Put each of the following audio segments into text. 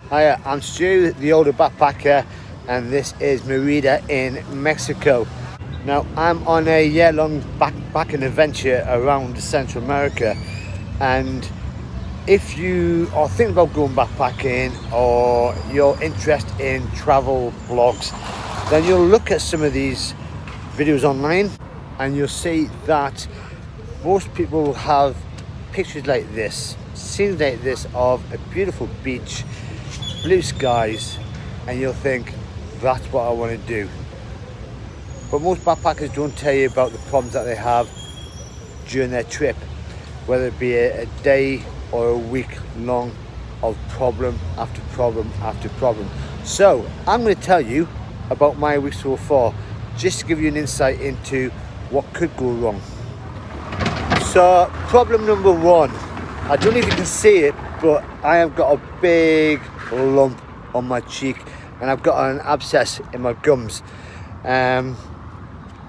Hi, I'm Stu, the older backpacker, and this is Merida in Mexico. Now, I'm on a year-long backpacking adventure around Central America, and if you are thinking about going backpacking or you're interested in travel blogs, then you'll look at some of these videos online and you'll see that most people have pictures like this, scenes like this of a beautiful beach, blue skies, and you'll think, that's what I want to do. But most backpackers don't tell you about the problems that they have during their trip, whether it be a day or a week long of problem after problem after problem. So I'm going to tell you about my week so far, just to give you an insight into what could go wrong. So problem number one, I don't know if you can see it, but I have got a big lump on my cheek and I've got an abscess in my gums.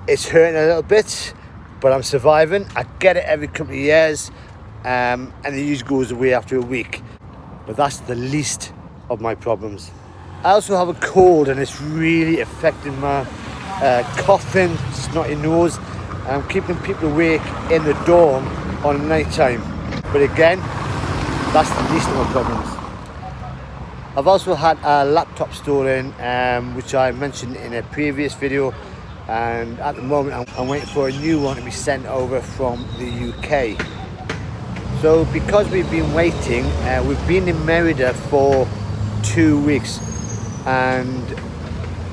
It's hurting a little bit, but I'm surviving. I get it every couple of years, and it usually goes away after a week, but that's the least of my problems. I also have a cold and it's really affecting my coughing, snotty nose, and I'm keeping people awake in the dorm on night time. But again, that's the least of my problems. I've also had a laptop stolen, which I mentioned in a previous video, and at the moment I'm waiting for a new one to be sent over from the UK. So because we've been waiting, we've been in Merida for 2 weeks, and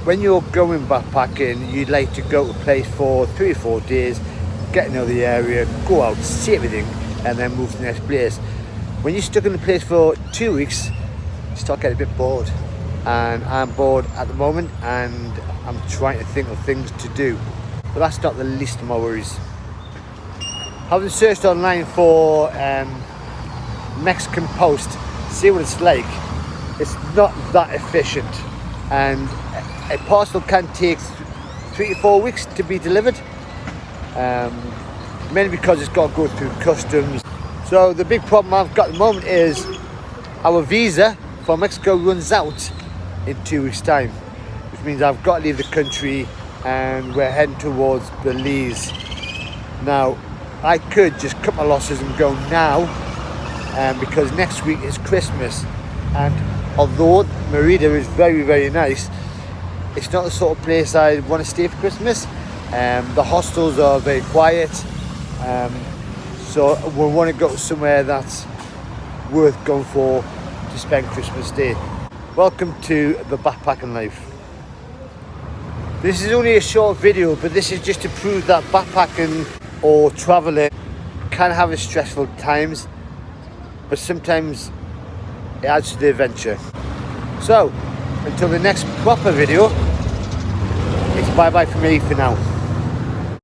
when you're going backpacking, you'd like to go to a place for 3 or 4 days, get to know the area, go out, see everything, and then move to the next place. When you're stuck in a place for 2 weeks, you start getting a bit bored, and I'm bored at the moment, and I'm trying to think of things to do. But that's not the least of my worries. Having searched online for Mexican post, see what it's like, it's not that efficient, and a parcel can take 3 to 4 weeks to be delivered, mainly because it's got to go through customs. So the big problem I've got at the moment is our visa for Mexico runs out in 2 weeks time, which means I've got to leave the country and we're heading towards Belize. Now, I could just cut my losses and go now, because next week is Christmas, and although Merida is very, very nice, it's not the sort of place I want to stay for Christmas. The hostels are very quiet, so we want to go somewhere that's worth going for to spend Christmas Day. Welcome to the backpacking life. This is only a short video, but this is just to prove that backpacking or traveling can have its stressful times, but sometimes it adds to the adventure. So until the next proper video, it's bye bye from me for now.